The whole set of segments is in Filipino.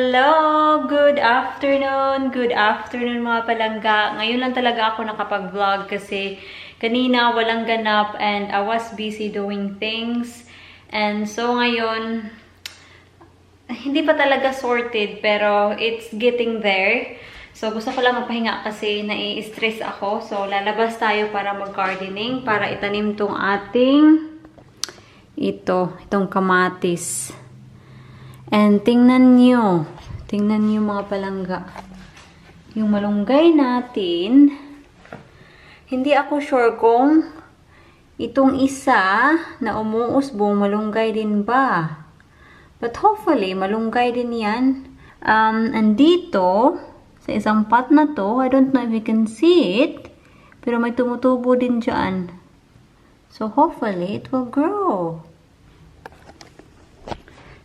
Hello! Good afternoon! Good afternoon mga palangga. Ngayon lang talaga ako nakapag-vlog kasi kanina walang ganap and I was busy doing things. And so ngayon, hindi pa talaga sorted pero it's getting there. So gusto ko lang magpahinga kasi nai-stress ako. So lalabas tayo para mag-gardening, para itanim tong ating itong kamatis. And tingnan nyo mga palangga. Yung malunggay natin, hindi ako sure kung itong isa na umuusbong malunggay din ba. But hopefully, malunggay din yan. And dito, sa isang pot na to, I don't know if you can see it, pero may tumutubo din dyan. So hopefully, it will grow.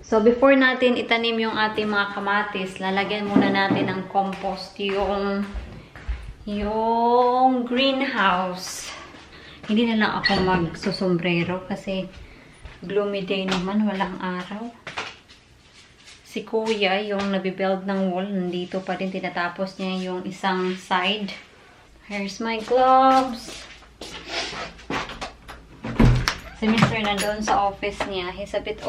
So, before natin itanim yung ating mga kamatis, lalagyan muna natin ng compost yung greenhouse. Hindi na lang ako magsusombrero kasi gloomy day naman, walang araw. Si Kuya, yung nabibuild ng wall, nandito pa rin, tinatapos niya yung isang side. Here's my gloves. Si Mr. nandun sa office niya, he's a bit,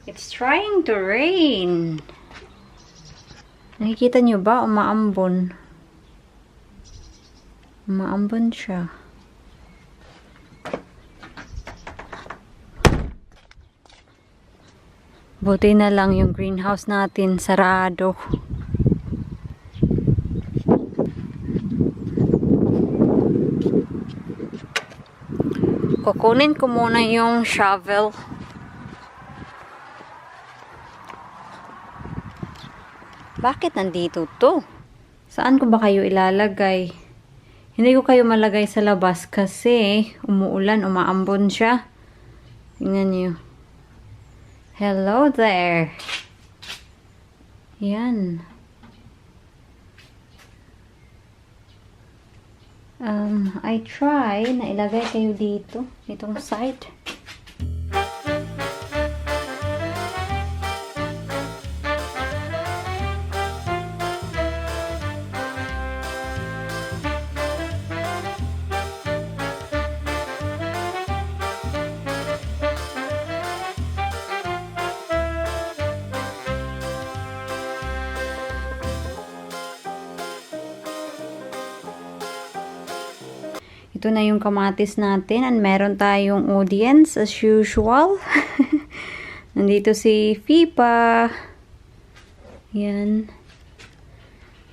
it's trying to rain. Nakikita nyo ba? Umaambon. Umaambon siya. Buti na lang yung greenhouse natin sarado. Kukunin ko muna yung shovel. Bakit nandito to? Saan ko ba kayo ilalagay? Hindi ko kayo malagay sa labas kasi umuulan, umaambon siya. Tingnan niyo. Hello there. Yan. I try na ilagay kayo dito, itong side. Ito na yung kamatis natin and meron tayong audience as usual. Nandito si Fipa. Yan.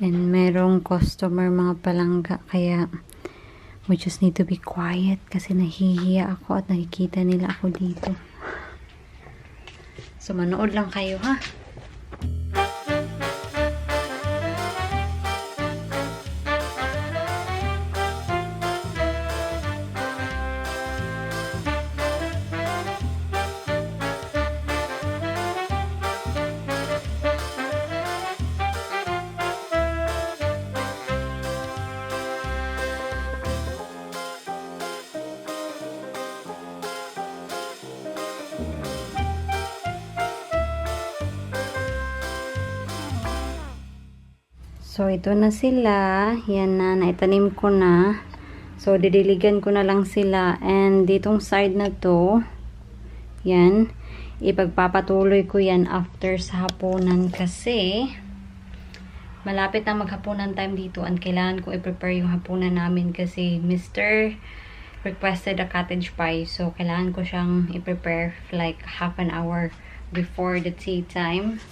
And merong customer mga palangga. Kaya we just need to be quiet kasi nahihiya ako at nakikita nila ako dito. So manood lang kayo ha. So, ito na sila. Yan na, naitanim ko na. So, didiligan ko na lang sila. And, ditong side na to, yan, ipagpapatuloy ko yan after sa hapunan kasi malapit na maghapunan time dito and kailangan ko i-prepare yung hapunan namin kasi Mr. requested a cottage pie. So, kailangan ko siyang i-prepare like half an hour before the tea time.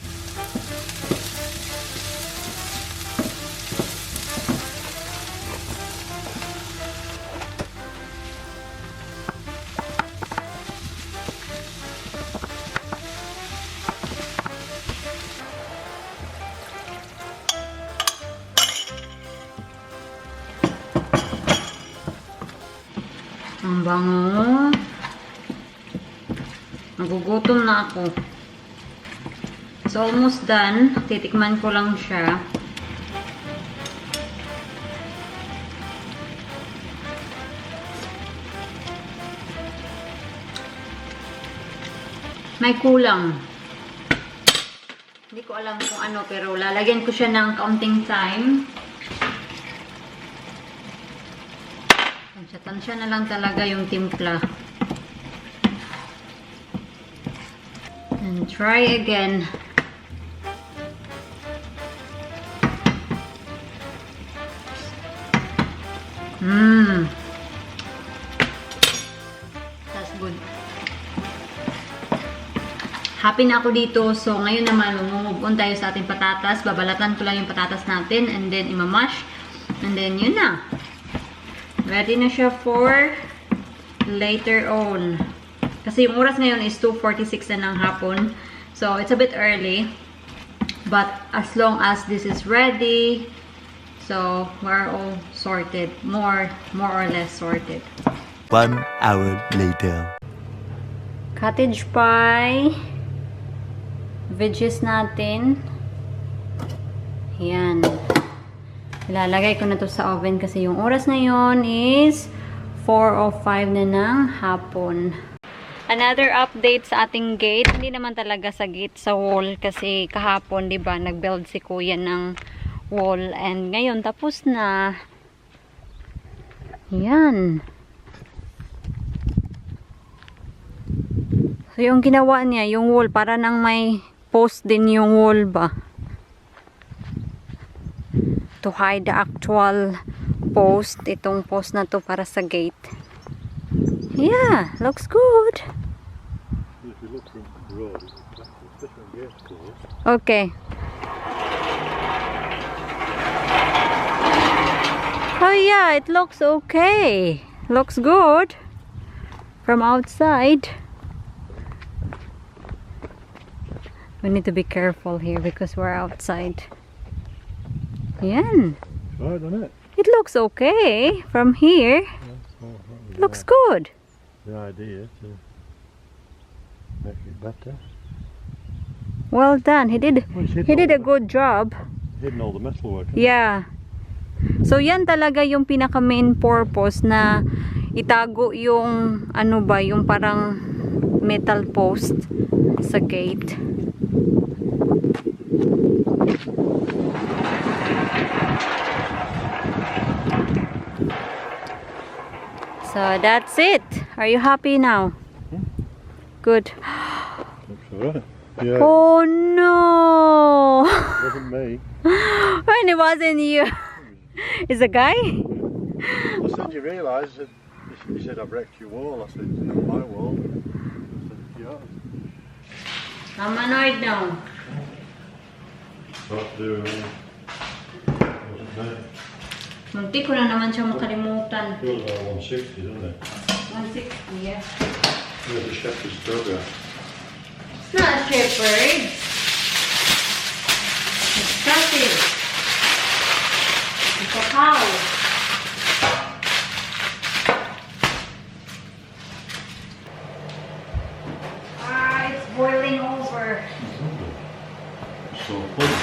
Ang bango. Nagugutom na ako. It's almost done. Titikman ko lang siya. May kulang. Hindi ko alam kung ano, pero lalagyan ko siya ng kaunting time. Tansya na lang talaga yung timpla. And try again. That's good. Happy na ako dito. So, ngayon naman, move on tayo sa ating patatas. Babalatan ko lang yung patatas natin and then imamash. And then, yun na. Ready na siya for later on. Kasi yung oras ngayon is 2:46 na ng hapon. So, it's a bit early. But, as long as this is ready, so, we're all sorted. More or less sorted. 1 hour later. Cottage pie. Veggies natin. Yan. Ilalagay ko na to sa oven kasi yung oras ngayon is 4:05 na ng hapon. Another update sa ating gate. Hindi naman talaga sa gate, sa wall. Kasi kahapon, di ba, nag-build si kuya ng wall. And ngayon, tapos na. Yan. So, yung ginawa niya, yung wall, para nang may post din yung wall ba. To hide the actual post. Itong post na to para sa gate. Yeah, looks good. If you look from the road, it's different gate post. Okay. Oh yeah, it looks okay. Looks good from outside. We need to be careful here because we're outside. Yan. Right, doesn't it? It looks okay from here. It looks good. The idea to make it better. Well done. He did a good job. Hidden all the metalwork. Yeah. So yan talaga yung pinaka main purpose na itago yung ano ba, yung parang metal post sa gate. So that's it. Are you happy now? Good. Looks alright. Yeah, Oh no! it wasn't me. When it wasn't you. Is a guy? I said, you realise that he said, I've wrecked your wall. I said, it's not my wall. I said, it's yours. I'm annoyed now. Not doing it. Wasn't me. Munti ko na naman siya makalimutan. It was about 160, doesn't it? 160, yeah. Yeah, the shepherd's dog. It's not a shepherd. It's cattle. It's a cow. Ah, it's boiling over. So close.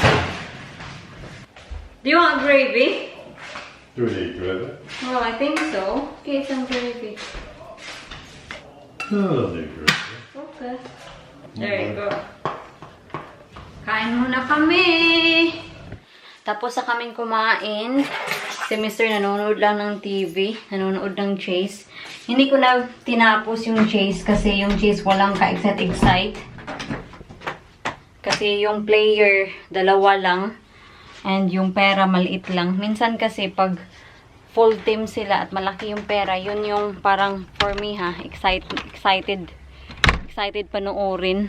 Do you want gravy? Do we need gravy? Well, I think so. Okay, some gravy. No, I don't need gravy. Okay. There you go. Kain muna kami. Tapos sa kaming kumain. Si Mr. nanonood lang ng TV. Nanonood ng chase. Hindi ko na tinapos yung chase kasi yung chase walang ka-excite. Kasi yung player, dalawa lang. And yung pera, maliit lang. Minsan kasi pag full team sila at malaki yung pera, yun yung parang for me ha, excited panoorin.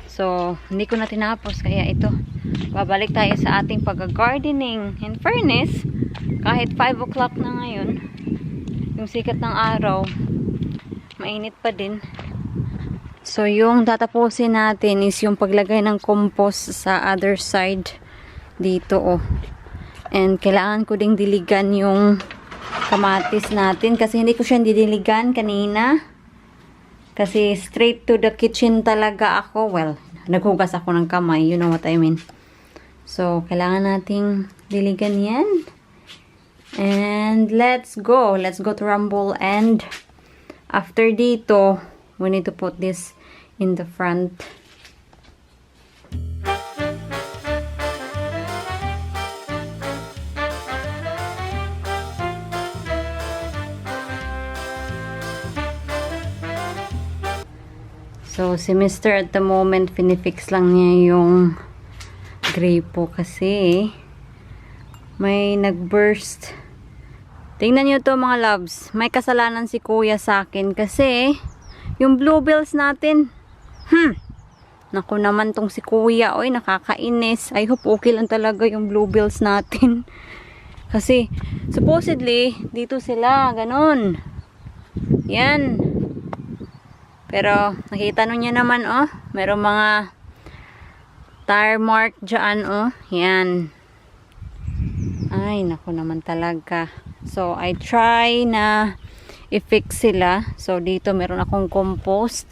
So, hindi ko na tinapos. Kaya ito, babalik tayo sa ating pag-gardening. In fairness, kahit 5 o'clock na ngayon, yung sikat ng araw, mainit pa din. So, yung tatapusin natin is yung paglagay ng compost sa other side dito, oh. And kailangan ko ding diligan yung kamatis natin kasi hindi ko siya didiligan kanina. Kasi straight to the kitchen talaga ako. Well, naghugas ako ng kamay. You know what I mean. So, kailangan nating diligan yan. And let's go. Let's go to Rumble. And after dito, we need to put this in the front. So, si Mr. at the moment, finifix lang niya yung grape kasi may nagburst. Tingnan nyo to mga loves. May kasalanan si kuya sa akin kasi yung bluebells natin. Naku naman tong si kuya. Oy, nakakainis. I hope okay lang talaga yung bluebells natin. Kasi supposedly dito sila. Ganon. Yan. Pero, nakita nyo niya naman, oh. Merong mga tire mark dyan, oh. Yan. Ay, naku naman talaga. So, I try na i-fix sila. So, dito meron akong compost.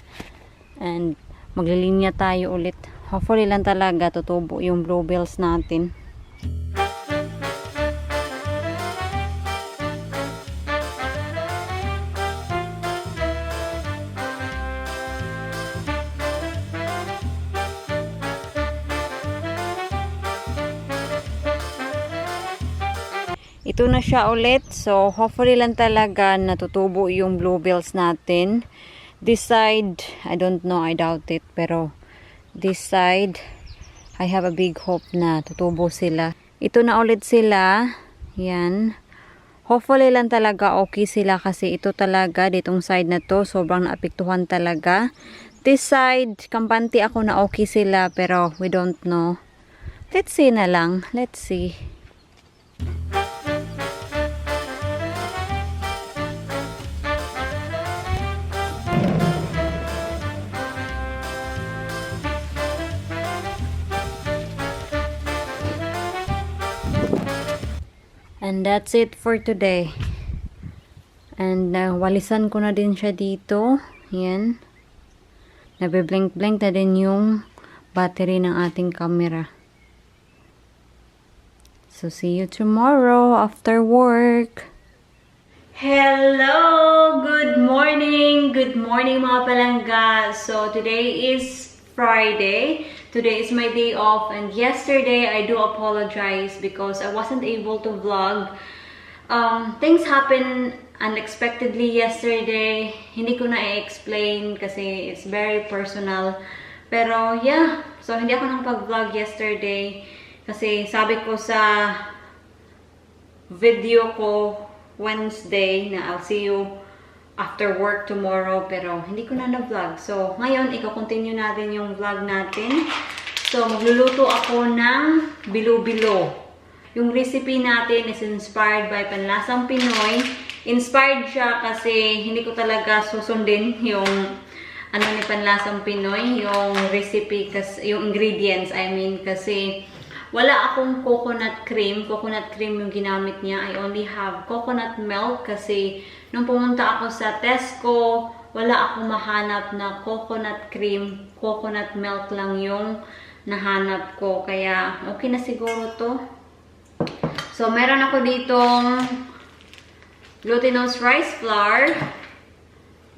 And, maglilinya tayo ulit. Hopefully lang talaga tutubo yung bluebells natin. Ito na siya ulit. So, hopefully lang talaga natutubo yung bluebells natin. This side, I don't know, I doubt it. Pero, this side, I have a big hope na tutubo sila. Ito na ulit sila. Yan. Hopefully lang talaga okay sila kasi ito talaga, ditong side na to, sobrang naapektuhan talaga. This side, kampante ako na okay sila pero we don't know. Let's see na lang. Let's see. And that's it for today. And walisan ko na din siya dito. Yan. Nabiblink-blink na din yung battery ng ating camera. So, see you tomorrow after work. Hello! Good morning! Good morning mga palangga! So, today is Friday. Today is my day off and yesterday I do apologize because I wasn't able to vlog. Things happened unexpectedly yesterday. Hindi ko na i-explain kasi it's very personal. Pero yeah, so hindi ako nakapag-vlog yesterday kasi sabi ko sa video ko Wednesday na I'll see you after work tomorrow, pero hindi ko na na-vlog. So, ngayon, i-continue natin yung vlog natin. So, magluluto ako ng bilo-bilo. Yung recipe natin is inspired by Panlasang Pinoy. Inspired siya kasi hindi ko talaga susundin yung ano ni Panlasang Pinoy, yung recipe, kasi, yung ingredients, I mean, kasi wala akong coconut cream. Coconut cream yung ginamit niya. I only have coconut milk kasi nung pumunta ako sa Tesco, wala akong mahanap na coconut cream. Coconut milk lang yung nahanap ko. Kaya, okay na siguro to. So, meron ako ditong glutinous rice flour,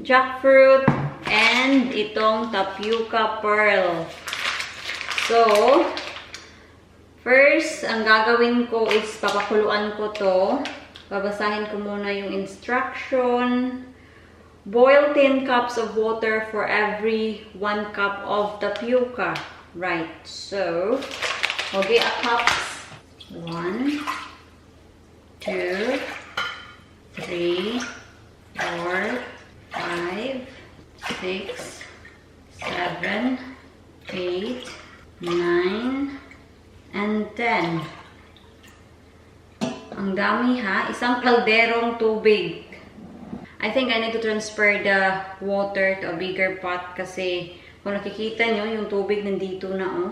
jackfruit, and itong tapioca pearl. So, first, ang gagawin ko is papakuluan ko to. Babasahin ko muna yung instruction. Boil 10 cups of water for every 1 cup of tapioca. Right. So, okay, a cup. 1, 2, 3, 4, 5, 6, 7, 8, 9, and 10. Ang dami ha. Isang kalderong tubig. I think I need to transfer the water to a bigger pot kasi kung nakikita nyo, yung tubig nandito na oh.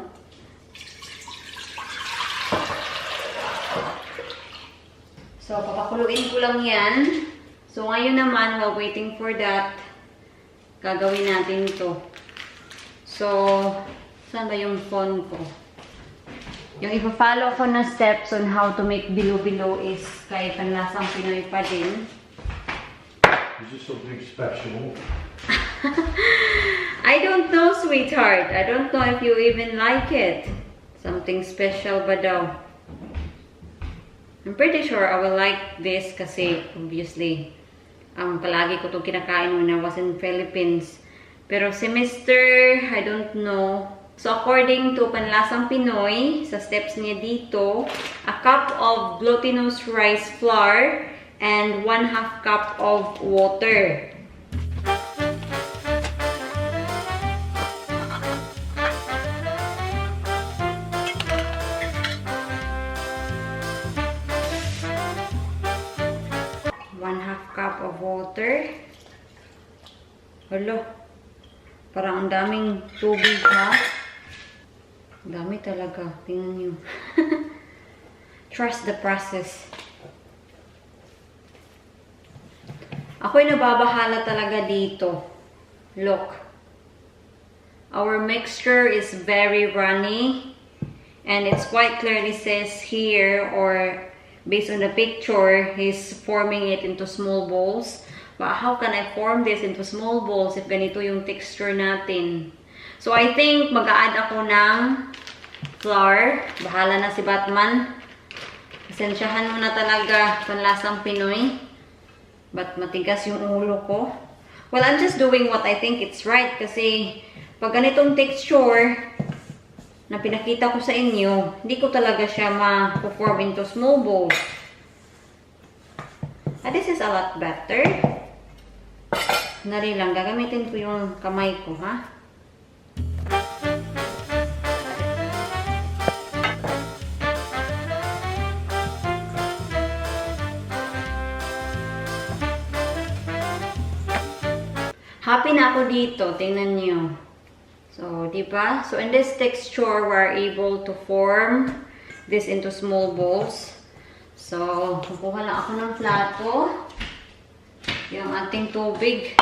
So, papakuluin ko lang yan. So, ngayon naman, while waiting for that, gagawin natin to. So, saan ba yung phone ko? Yung ipa-follow ko na steps on how to make bilo-bilo is kay Panlasang Pinoy pa din. Is this something special? I don't know, sweetheart. I don't know if you even like it. Something special ba daw? I'm pretty sure I will like this kasi obviously palagi ko itong kinakain when I was in Philippines. Pero si Mr. I don't know. So, according to Panlasang Pinoy, sa steps niya dito, a cup of glutinous rice flour and 1/2 cup of water. Cup of water. Hello. Parang ang daming tubig, ha? Ang dami talaga. Tingnan nyo. Trust the process. Ako'y nababahala talaga dito. Look. Our mixture is very runny. And it's quite clearly says here, or based on the picture, he's forming it into small balls. But how can I form this into small balls if ganito yung texture natin? So, I think mag-a-add ako ng flour. Bahala na si Batman. Pasensyahan mo na talaga, Panlasang Pinoy. But matigas yung ulo ko. Well, I'm just doing what I think it's right. Kasi pag ganitong texture na pinakita ko sa inyo, hindi ko talaga siya ma-form into small balls. This is a lot better. Nari lang, gagamitin ko yung kamay ko, ha? Happy na ako dito, tingnan niyo. So, diba? So, in this texture, we're able to form this into small balls. So, kukuha lang ako ng plato. Yung ating tubig.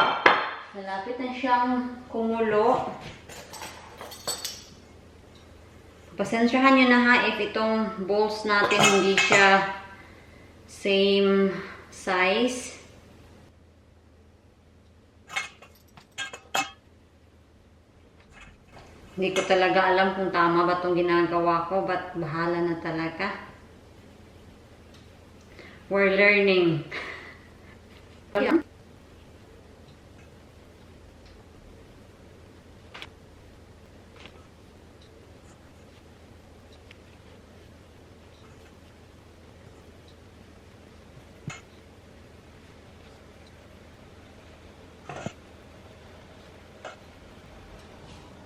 Malapit na siyang kumulo. Pasensyahan nyo na ha if itong bowls natin hindi siya same size. Hindi ko talaga alam kung tama ba itong ginagawa ko, but bahala na talaga. We're learning. Yeah.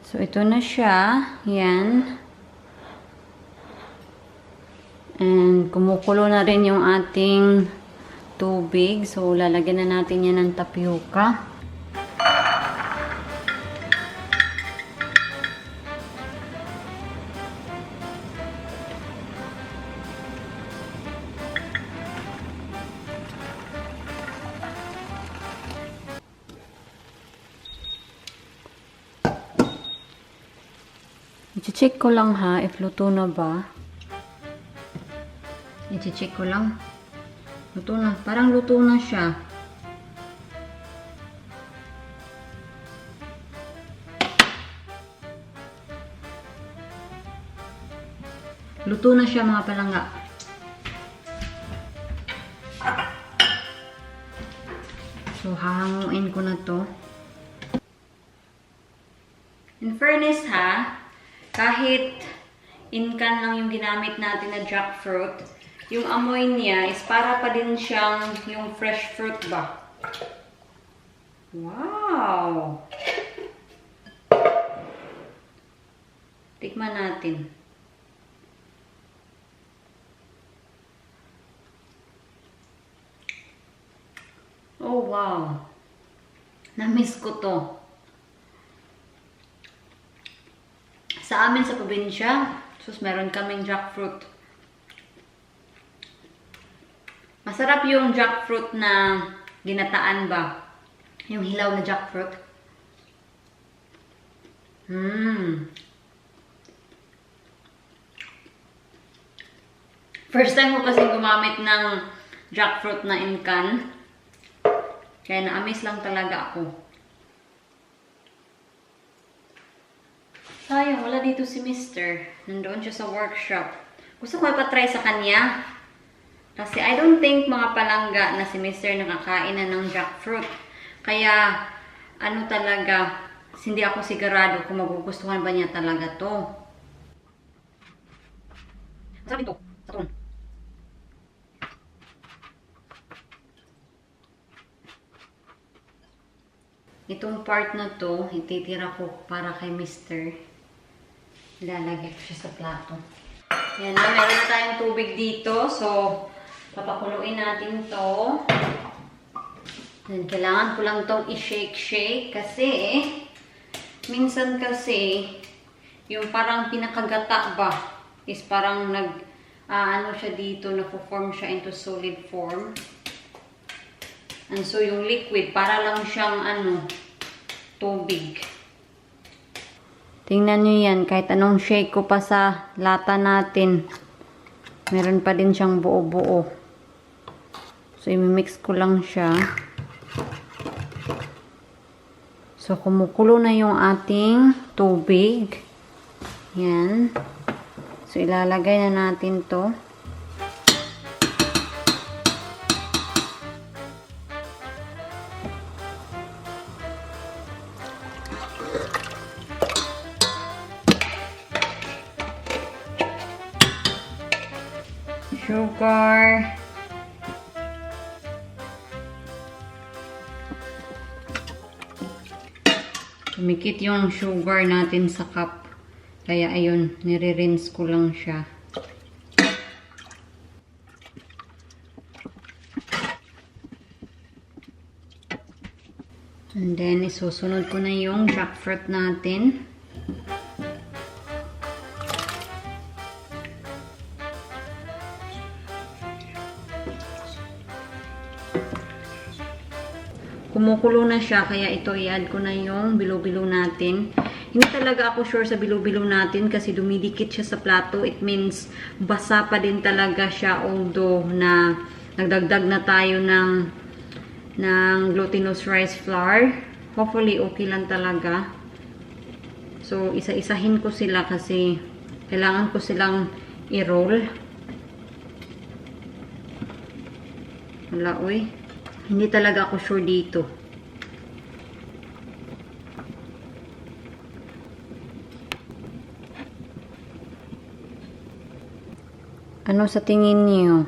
So, ito na siya. Yan. And, kumukulo na rin yung ating tubig. So, lalagyan na natin yan ng tapioca. I-check ko lang ha, if luto na ba. I-check ko lang. Luto na. Parang luto na siya. Luto na siya mga palangga. So, hahanguin ko na to. In fairness ha, kahit in-can lang yung ginamit natin na jackfruit, yung amoy niya is para pa din siyang yung fresh fruit ba. Wow! Tikman natin. Oh, wow! Na-miss ko to. Sa amin sa probinsya, sus, meron kaming jackfruit. Masarap yung jackfruit na ginataan ba? Yung hilaw na jackfruit. First time ko kasi gumamit ng jackfruit na in-can. Kaya na-amaze lang talaga ako. Sayang, wala dito si Mr. Nandoon siya sa workshop. Gusto ko ipatry sa kanya. Kasi I don't think mga palangga na si Mr. nakakain na ng jackfruit. Kaya, ano talaga, Kasi hindi ako sigurado kung magugustuhan ba niya talaga to. Masarap ito. Sa turon. Itong part na to, ititira ko para kay Mr. Ilalagay ko siya sa plato. Yan na, meron na tayong tubig dito. So, papakuluin natin to. Then, kailangan ko lang tong i-shake-shake kasi minsan kasi yung parang pinakagata ba is parang ano siya dito, na-form siya into solid form. And so, yung liquid, para lang siyang tubig. Tingnan nyo yan, kahit anong shake ko pa sa lata natin, meron pa din siyang buo-buo. So, imimix ko lang siya. So, kumukulo na yung ating tubig. Yan. So, ilalagay na natin to. Sugar. Tumikit yung sugar natin sa cup. Kaya ayun, nire-rinse ko lang siya. And then, isusunod ko na yung jackfruit natin. Kumukulo na siya, kaya ito i-add ko na yung bilo-bilo natin. Hindi talaga ako sure sa bilo-bilo natin kasi dumidikit siya sa plato. It means basa pa din talaga siya although na nagdagdag na tayo ng glutinous rice flour. Hopefully okay lang talaga. So isa-isahin ko sila kasi kailangan ko silang i-roll. Wala, uy. Hindi talaga ako sure dito. Ano sa tingin niyo?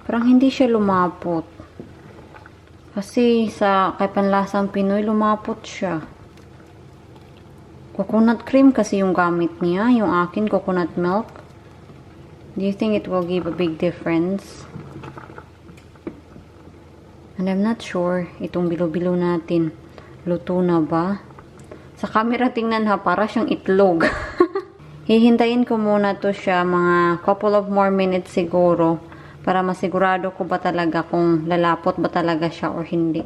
Parang hindi siya lumapot. Kasi sa kay panlasang Pinoy, lumapot siya. Coconut cream kasi yung gamit niya. Yung akin, coconut milk. Do you think it will give a big difference? And I'm not sure. Itong bilo-bilo natin. Luto na ba? Sa camera tingnan ha, para siyang itlog. Hihintayin ko muna to siya mga couple of more minutes siguro. Para masigurado ko ba talaga kung lalapot ba talaga siya or hindi.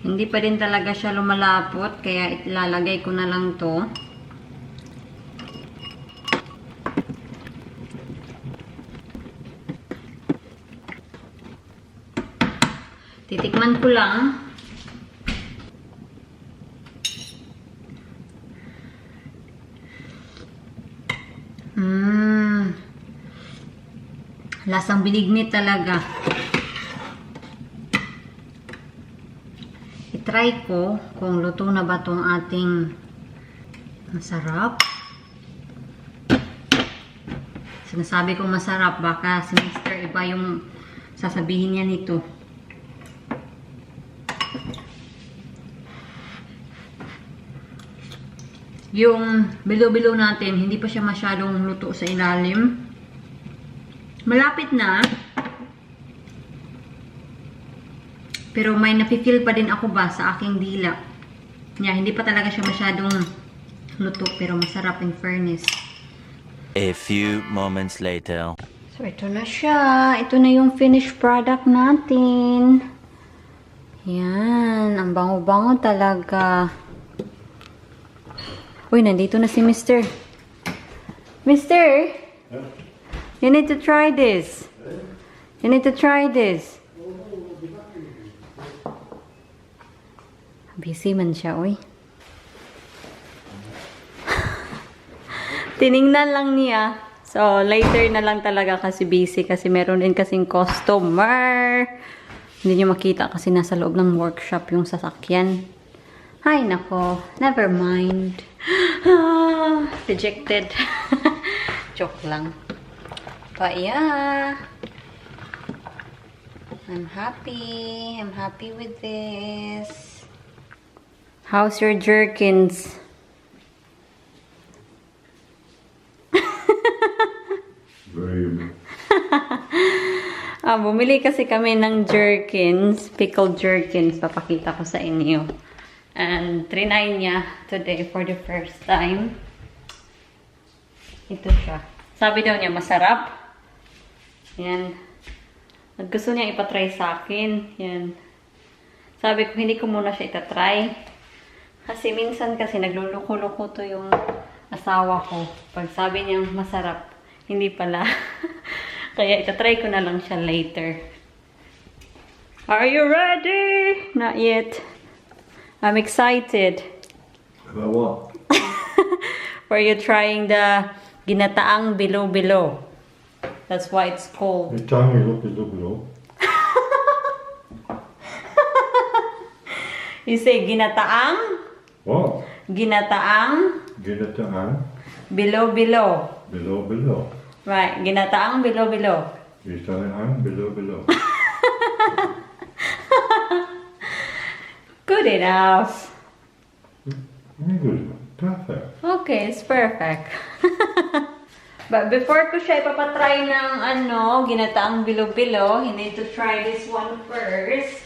Hindi pa din talaga siya lumalapot, kaya ilalagay ko na lang to. Titikman ko lang. Lasang binignit talaga. I-try ko kung luto na ba tong ating masarap. Sinasabi kong masarap, baka si Mr. iba yung sasabihin niya nito. Yung bilo-bilo natin, hindi pa siya masyadong luto sa ilalim. Malapit na. Pero may nafe-feel pa din ako ba sa aking dila. Hindi pa talaga siya masyadong luto, pero masarap in fairness. A few moments later. So, ito na siya. Ito na yung finished product natin. Yan. Ang bango-bango talaga. Uy, nandito na si Mr. Mr. You need to try this. You need to try this. Busy man siya, uy. Tiningnan lang niya. So, later na lang talaga kasi busy kasi meron din kasing customer. Hindi nyo makita kasi nasa loob ng workshop yung sasakyan. Ay, nako. Never mind. Rejected. Joke lang. But yeah. I'm happy. I'm happy with this. How's your jerkins? Very. Bumili kasi kami ng jerkins, pickled jerkins. Papakita ko sa inyo. And trinay niya today for the first time. Ito siya. Sabi daw niya masarap. Yan. At gusto niya ipatry sa akin. Yan. Sabi ko hindi ko muna siya itatry. Kasi minsan kasi nagluluko-luko to yung asawa ko. Pag sabi niya masarap, hindi pala. Kaya itatry ko na lang siya later. Are you ready? Not yet. I'm excited. About what? For you trying the ginataang bilo-bilo. That's why it's called. Every time you look it up. You say ginataang? What? Ginataang Ginataang. bilo-bilo. Below. Right, ginataang bilo-bilo. Ginataang below. Good enough. Very good. Perfect. Okay, it's perfect. But before ko siya ipapatry ng ginataang bilo-bilo, you need to try this one first.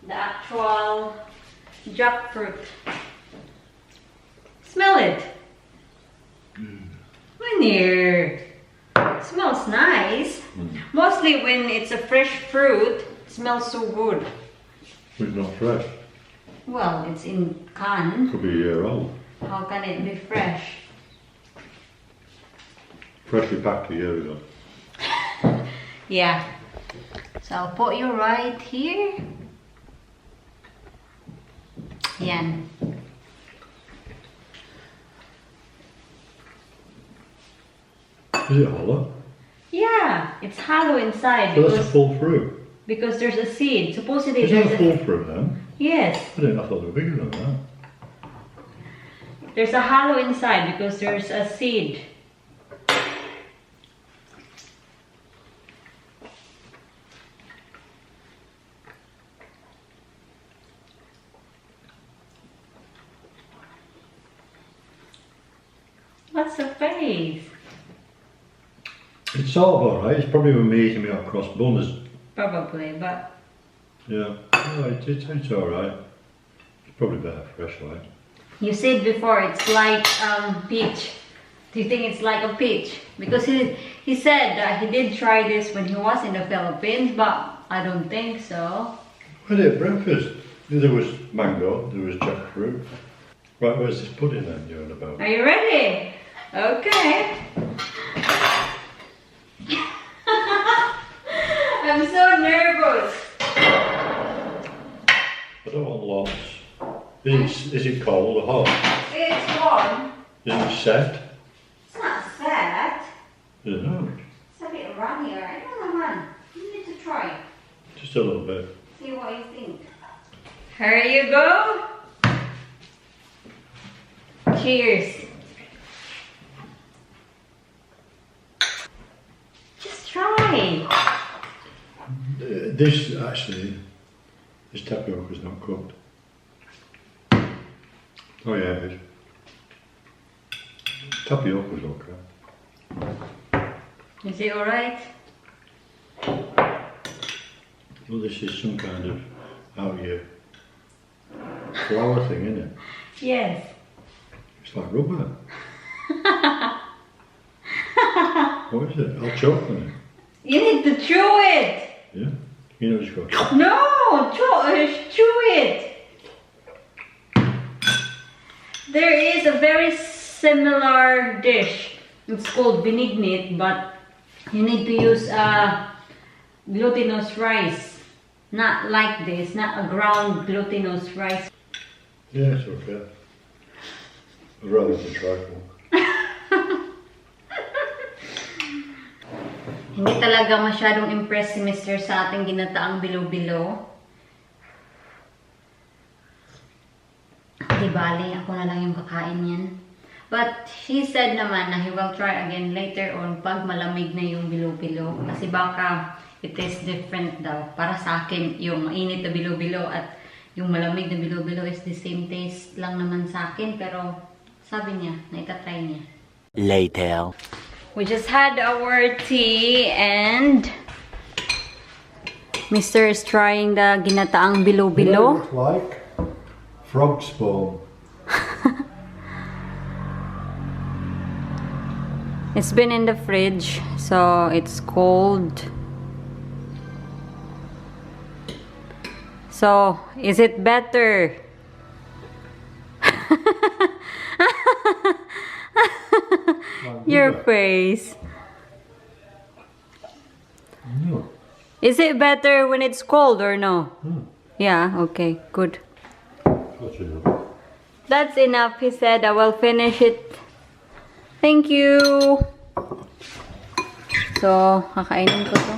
The actual jackfruit. Smell it. Here. Smells nice. Mostly when it's a fresh fruit, it smells so good. It's not fresh. Well, it's in can. Could be a year old. How can it be fresh? Freshly packed a year ago. Yeah. So I'll put you right here. Yan. Is it hollow? Yeah, it's hollow inside So that's a full fruit. because there's a seed. Supposedly Is that there's a full fruit then? yes, I thought they were bigger than that. there's a hollow inside because there's a seed. What's the face? It's sort of alright. It's probably when me eating me out cross buns. Probably, but Yeah. No, it's alright. It's probably better fresh, right? you said before it's like peach. Do you think it's like a peach? Because he said that he did try this when he was in the Philippines, but I don't think so. I had it at breakfast. There was mango, there was jackfruit. Right, where's this pudding then you're on about? Are you ready? Okay. I'm so nervous. I don't want lots. Is it cold or hot? It's warm. Is it set? It's not set. I don't know. It's a bit runnier. I don't know, man. You need to try. Just a little bit. See what you think. Here you go. Cheers. Just try. This tapioca is not cooked. Oh yeah, it is. Tapioca is okay. Is it alright? Well, this is some kind of out here flour thing, isn't it? Yes. It's like rubber. What is it? I'll choke on it. You need to chew it. Yeah? You know, just go. No, chew it. There is a very similar dish. It's called benignit, but you need to use glutinous rice. Not like this, not a ground glutinous rice. Yeah, it's okay. I'd rather than trifle. Hindi talaga masyadong impressed si Mr. sa ating ginataang bilo-bilo. Di bali, ako na lang yung kakain yan. But he said naman na he will try again later on pag malamig na yung bilo-bilo. Kasi baka it tastes different daw. Para sa akin, yung mainit na bilo-bilo at yung malamig na bilo-bilo is the same taste lang naman sa akin. Pero sabi niya, na itatry niya. Later. We just had our tea and Mr. is trying the ginataang bilo-bilo. It looks like frog spawn. It's been in the fridge, so it's cold. So, is it better? Your face. No. Is it better when it's cold or no? Hmm. Yeah, okay, good. That's enough. That's enough, he said. I will finish it. Thank you. So, kakainin ko to.